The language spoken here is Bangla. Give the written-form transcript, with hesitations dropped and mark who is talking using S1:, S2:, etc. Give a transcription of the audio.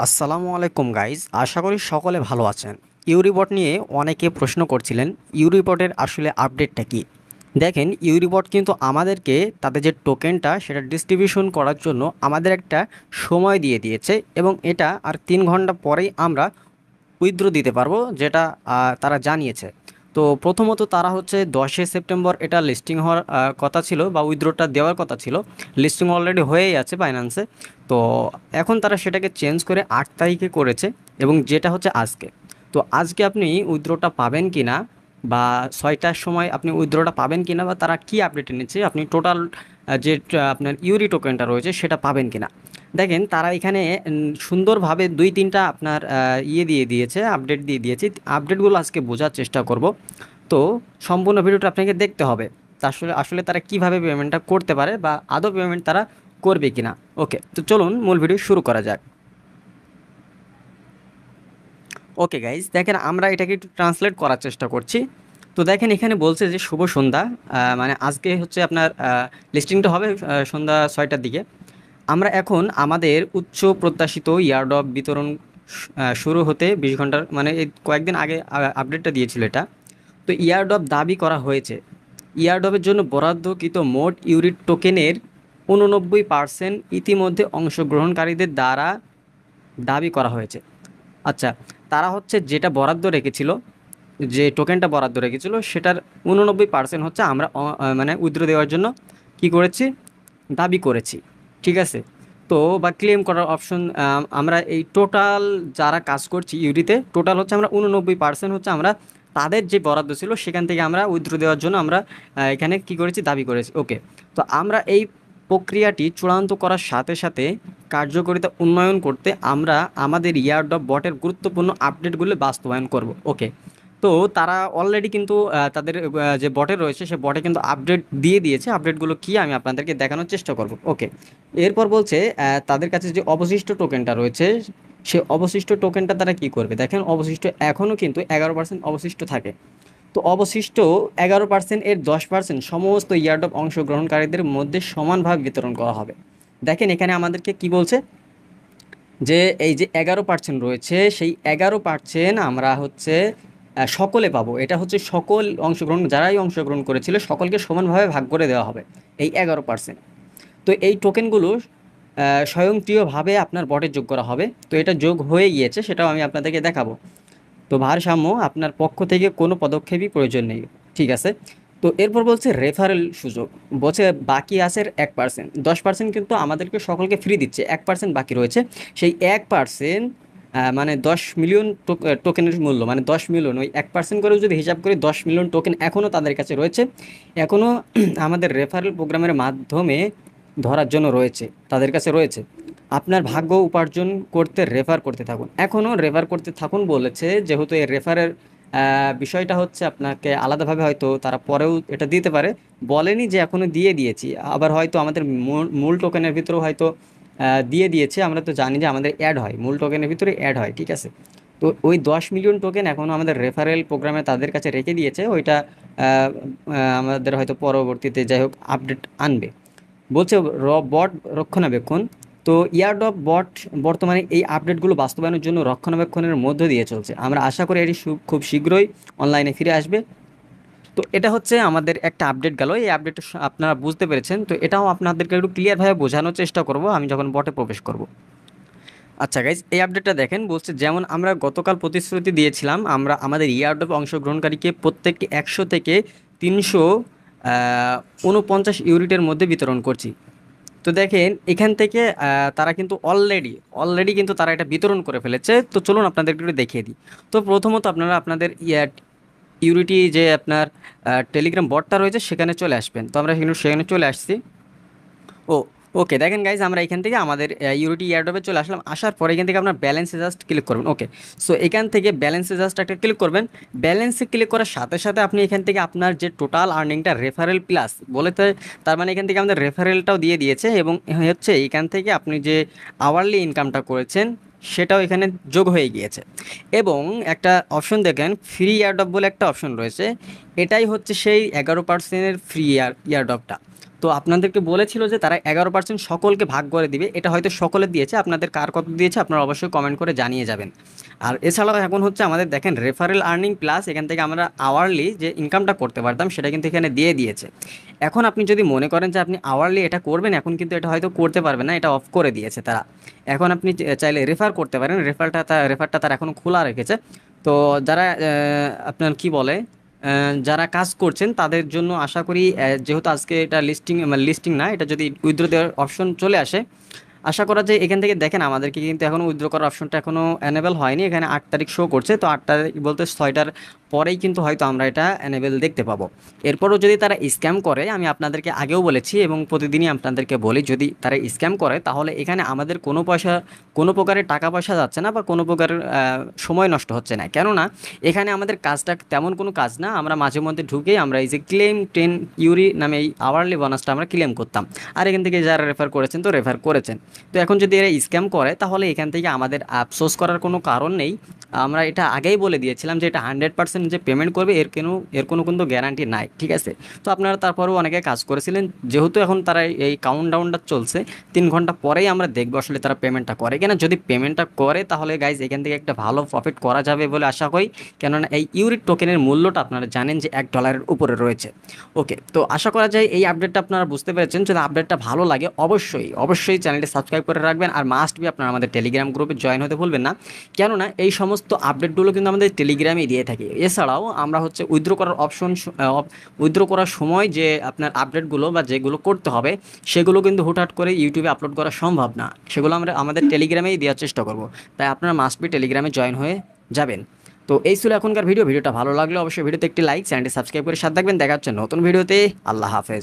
S1: আসসালামু আলাইকুম গাইজ, আশা করি সকলে ভালো আছেন। ইউরিবট নিয়ে অনেকে প্রশ্ন করছিলেন, ইউরিবটের আসলে আপডেটটা কি। দেখেন, ইউরিবট কিন্তু আমাদেরকে তাদের যে টোকেনটা সেটা ডিস্ট্রিবিউশন করার জন্য আমাদের একটা সময় দিয়ে দিয়েছে, এবং এটা আর 3 ঘন্টা পরেই আমরা উইথড্র দিতে পারবো, যেটা তারা জানিয়েছে। তো প্রথমত তারা হচ্ছে 10 সেপ্টেম্বর এটা লিস্টিং হওয়ার কথা ছিল, বা উইথড্রটা দেওয়ার কথা ছিল। লিস্টিং অলরেডি হয়েই আছে বাইন্যান্সে। তো এখন তারা সেটাকে চেঞ্জ করে 8 তারিখে করেছে, এবং যেটা হচ্ছে আজকে। তো আজকে আপনি উইথড্রটা পাবেন কি না, বা 6টার সময় আপনি উইথড্রটা পাবেন কি না, বা তারা কি আপডেট এনেছে, আপনি টোটাল যে আপনার ইউরি টোকেনটা রয়েছে সেটা পাবেন কি না। দেখেন, তারা এখানে সুন্দরভাবে 2-3টা আপনার ইয়ে দিয়ে দিয়েছে, আপডেট দিয়ে দিয়েছে। আপডেটগুলো আজকে বোঝার চেষ্টা করব। তো সম্পূর্ণ ভিডিওটা আপনাকে দেখতে হবে। তা আসলে আসলে তারা কিভাবে পেমেন্টটা করতে পারে, বা আদৌ পেমেন্ট তারা করবে কিনা। ওকে, তো চলুন মূল ভিডিও শুরু করা যাক। ওকে গাইজ, দেখেন আমরা এটাকে একটু ট্রান্সলেট করার চেষ্টা করছি। তো দেখেন, এখানে বলছে যে শুভ সন্ধ্যা। মানে আজকে হচ্ছে আপনার লিস্টিংটা হবে সন্ধ্যা 6টার দিকে। আমরা এখন আমাদের উচ্চ প্রত্যাশিত ইয়ারড্রপ বিতরণ শুরু হতে 20 ঘন্টার, মানে এই কয়েকদিন আগে আপডেটটা দিয়েছিল এটা। তো ইয়ারড্রপ দাবি করা হয়েছে। ইয়ারড্রপের জন্য বরাদ্দকৃত মোট ইউরিট টোকেনের 89% ইতিমধ্যে অংশগ্রহণকারীদের দ্বারা দাবি করা হয়েছে। আচ্ছা, তারা হচ্ছে যেটা বরাদ্দ রেখেছিল, যে টোকেনটা বরাদ্দ রেখেছিল সেটার 89% হচ্ছে আমরা মানে উইথড্র দেওয়ার জন্য কি করেছি, দাবি করেছি। ঠিক আছে। তো বা ক্লেম করার অপশন, আমরা এই টোটাল যারা কাজ করছি ইউরিতে, টোটাল হচ্ছে আমরা 89% হচ্ছে আমরা তাদের যে বরাদ্দ ছিল সেখান থেকে আমরা উইথড্র দেওয়ার জন্য আমরা এখানে কি করেছি, দাবি করেছি। ওকে। তো আমরা এই প্রক্রিয়াটি চূড়ান্ত করার সাথে সাথে কার্যকারিতা উন্নয়ন করতে আমরা আমাদের ইয়ারড্রপ বটের গুরুত্বপূর্ণ আপডেটগুলো বাস্তবায়ন করব। ওকে। তো তারা অলরেডি কিন্তু তাদের যে বটে রয়েছে সে বটে কিন্তু আপডেট দিয়ে দিয়েছে। আপডেটগুলো কি আমি আপনাদেরকে দেখানোর চেষ্টা করব। ওকে। এরপর বলছে তাদের কাছে যে অবশিষ্ট টোকেনটা রয়েছে, সে অবশিষ্ট টোকেনটা তারা কি করবে। দেখেন, অবশিষ্ট এখনও কিন্তু 11% অবশিষ্ট থাকে। তো অবশিষ্ট 11% এর 10% সমস্ত ইয়ারড্রপ অংশগ্রহণকারীদের মধ্যে সমানভাবে বিতরণ করা হবে। দেখেন, এখানে আমাদেরকে কি বলছে, যে এই যে 11% রয়েছে সেই 11% আমরা হচ্ছে সকলে পাবো। এটা হচ্ছে সকল অংশগ্রহণ, যারাই অংশগ্রহণ করেছিল সকলকে সমানভাবে ভাগ করে দেওয়া হবে এই 11%। তো এই টোকেনগুলো স্বয়ংক্রিয়ভাবে আপনার বটে যোগ করা হবে। তো এটা যোগ হয়ে গিয়েছে, সেটাও আমি আপনাদেরকে দেখাবো। তো ভারসাম্য, আপনার পক্ষ থেকে কোনো পদক্ষেপই প্রয়োজন নেই। ঠিক আছে। তো এরপর বলছে রেফারেল সুযোগ। বলছে বাকি আছে 1%, 10% কিন্তু আমাদেরকে সকলকে ফ্রি দিচ্ছে, 1% বাকি রয়েছে। সেই 1%, মানে 10 মিলিয়ন টোকেনের মূল্য, মানে 10 মিলিয়ন, ওই 1% করে যদি হিসাব করি 10 মিলিয়ন টোকেন এখনও তাদের কাছে রয়েছে। এখনও আমাদের রেফারেল প্রোগ্রামের মাধ্যমে ধরার জন্য রয়েছে, তাদের কাছে রয়েছে। আপনার ভাগ্য উপার্জন করতে রেফার করতে থাকুন, এখনও রেফার করতে থাকুন বলেছে। যেহেতু এই রেফারের বিষয়টা হচ্ছে আপনাকে আলাদাভাবে হয়তো তারা পরেও এটা দিতে পারে, বলেনি যে এখনও দিয়ে দিয়েছি। আবার হয়তো আমাদের মূল টোকেনের ভিতরেও হয়তো দিয়ে দিয়েছে। আমরা তো জানি যে আমাদের অ্যাড হয়, মূল টোকেনের ভিতরে অ্যাড হয়। ঠিক আছে। তো ওই 10 মিলিয়ন টোকেন এখনও আমাদের রেফারেল প্রোগ্রামে তাদের কাছে রেখে দিয়েছে। ওইটা আমাদের হয়তো পরবর্তীতে যাই হোক আপডেট আনবে। বলছে বট রক্ষণাবেক্ষণ। তো ইয়ারড্রপ বট বর্তমানে এই আপডেটগুলো বাস্তবায়নের জন্য রক্ষণাবেক্ষণের মধ্য দিয়ে চলছে। আমরা আশা করি এটি খুব শীঘ্রই অনলাইনে ফিরে আসবে। তো এটা হচ্ছে আমাদের একটা আপডেট গেল। এই আপডেট আপনারা বুঝতে পেরেছেন। তো এটাও আপনাদেরকে একটু ক্লিয়ারভাবে বোঝানোর চেষ্টা করব আমি যখন বটে প্রবেশ করব। আচ্ছা গাইজ, এই আপডেটটা দেখেন। বলছে যেমন আমরা গতকাল প্রতিশ্রুতি দিয়েছিলাম, আমরা আমাদের ইয়ারড্রপ অংশগ্রহণকারীকে প্রত্যেককে 100 থেকে 300 49 ইউনিটের মধ্যে বিতরণ করছি। তো দেখেন, এখান থেকে তারা কিন্তু অলরেডি কিন্তু তারা এটা বিতরণ করে ফেলেছে। তো চলুন আপনাদেরকে একটু দেখিয়ে দিই। তো প্রথমত আপনারা আপনাদের ইউরিটি যে আপনার টেলিগ্রাম বটটা রয়েছে সেখানে চলে আসবেন। তো আমরা সেখানে চলে আসছি। ও, ওকে। দেখেন গাইজ, আমরা এখান থেকে আমাদের ইউরিটি এয়ারড্রপে চলে আসলাম। আসার পরে এখান থেকে আপনার ব্যালেন্সে জাস্ট ক্লিক করবেন। ওকে। সো এখান থেকে ব্যালেন্সে জাস্ট একটা ক্লিক করবেন। ব্যালেন্সে ক্লিক করার সাথে সাথে আপনি এখান থেকে আপনার যে টোটাল আর্নিংটা রেফারেল প্লাস বলেতে, তার মানে এখান থেকে আমাদের রেফারেলটাও দিয়ে দিয়েছে, এবং হচ্ছে এখান থেকে আপনি যে আওয়ারলি ইনকামটা করেছেন সেটাও এখানে যোগ হয়ে গিয়েছে। এবং একটা অপশন দেখেন, ফ্রি ইয়ারড্রপ বলে একটা অপশন রয়েছে। এটাই হচ্ছে সেই 11%-এর ফ্রি ইয়ারড্রপটা। তো তো আপনাদেরকে বলেছিল যে তারা 11% সকলকে ভাগ করে দিবে, এটা হয়তো সকলে দিয়েছে, আপনাদের কার কত দিয়েছে আপনারা অবশ্যই কমেন্ট করে জানিয়ে যাবেন। আর এছাড়াও এখন হচ্ছে আমাদের দেখেন রেফারেল আর্নিং প্লাস এখান থেকে আমরা আওয়ারলি যে ইনকামটা করতে পারতাম সেটা কিন্তু এখানে দিয়ে দিয়েছে। এখন আপনি যদি মনে করেন যে আপনি আওয়ারলি এটা করবেন, এখন কিন্তু এটা হয়তো করতে পারবেন না, এটা অফ করে দিয়েছে তারা। এখন আপনি চাইলে রেফার করতে পারেন, রেফারটা তারা এখনও খোলা রেখেছে। তো যারা আপনার কি বলে যারা কাজ করছেন তাদের জন্য আশা করি যেহেতু আজকে এটা লিস্টিং না, এটা যদি উইথড্র দেওয়ার অপশন চলে আসে, আশা করা যায় এখান থেকে দেখেন আমাদেরকে কিন্তু এখনও উইথড্র করার অপশনটা এখনও এনেবল হয়নি, এখানে 8 তারিখ শো করছে, তো 8 তারিখ বলতে 6টার পরেই কিন্তু হয়তো আমরা এটা এনেবল দেখতে পাবো। এরপরও যদি তারা স্ক্যাম করে, আমি আপনাদেরকে আগেও বলেছি এবং প্রতিদিনই আপনাদেরকে বলি, যদি তারা স্ক্যাম করে তাহলে এখানে আমাদের কোনো প্রকারের টাকা পয়সা যাচ্ছে না বা কোনো প্রকারের সময় নষ্ট হচ্ছে না, কেননা এখানে আমাদের কাজটা তেমন কোনো কাজ না, আমরা মাঝে মধ্যে ঢুকেই আমরা এই যে ক্লেম 10 ইউরি নামে এই আওয়ারলি বোনাসটা আমরা ক্লেম করতাম, আর এখান থেকে যারা রেফার করেছেন তো রেফার করেছেন। তো এখন যদি এরা স্ক্যাম করে তাহলে এখান থেকে আমাদের আফসোস করার কোনো কারণ নেই। আমরা এটা আগেই বলে দিয়েছিলাম যে এটা 100% যে পেমেন্ট করবে এর কোনো কিন্তু গ্যারান্টি নাই, ঠিক আছে। তো আপনারা তারপরেও অনেকে কাজ করেছিলেন, যেহেতু এখন তারা এই কাউন্টডাউনটা চলছে 3 ঘন্টা পরেই আমরা দেখবো আসলে তারা পেমেন্টটা করে কিনা। যদি পেমেন্টটা করে তাহলে গাইজ এখান থেকে একটা ভালো প্রফিট করা যাবে বলে আশা করি, কেননা এই ইউরিট টোকেনের মূল্যটা আপনারা জানেন যে $1 উপরে রয়েছে। ওকে, তো আশা করা যায় এই আপডেটটা আপনারা বুঝতে পেরেছেন। যদি আপডেটটা ভালো লাগে অবশ্যই অবশ্যই চ্যানেলটি সাবস্ক্রাইব করে রাখবেন, আর মাস্ট বি আপনারা আমাদের টেলিগ্রাম গ্রুপে জয়েন হতে ভুলবেন না, কেননা এই সমস্ত আপডেটগুলো কিন্তু আমাদের টেলিগ্রামেই দিয়ে থাকি। এছাড়াও আমরা হচ্ছে উইথড্র করার উইথড্র করার সময় যে আপনার আপডেটগুলো বা যেগুলো করতে হবে সেগুলো কিন্তু হুটহাট করে ইউটিউবে আপলোড করা সম্ভব না, সেগুলো আমরা আমাদের টেলিগ্রামেই দেওয়ার চেষ্টা করব। তাই আপনারা মাস্ট বি টেলিগ্রামে জয়েন হয়ে যাবেন। তো এই ছিল এখনকার ভিডিওটা ভালো লাগলে অবশ্যই ভিডিওতে একটি লাইক, চ্যানেলটি সাবস্ক্রাইব করে সাথে থাকবেন। দেখা হচ্ছে নতুন ভিডিওতে। আল্লাহ হাফেজ।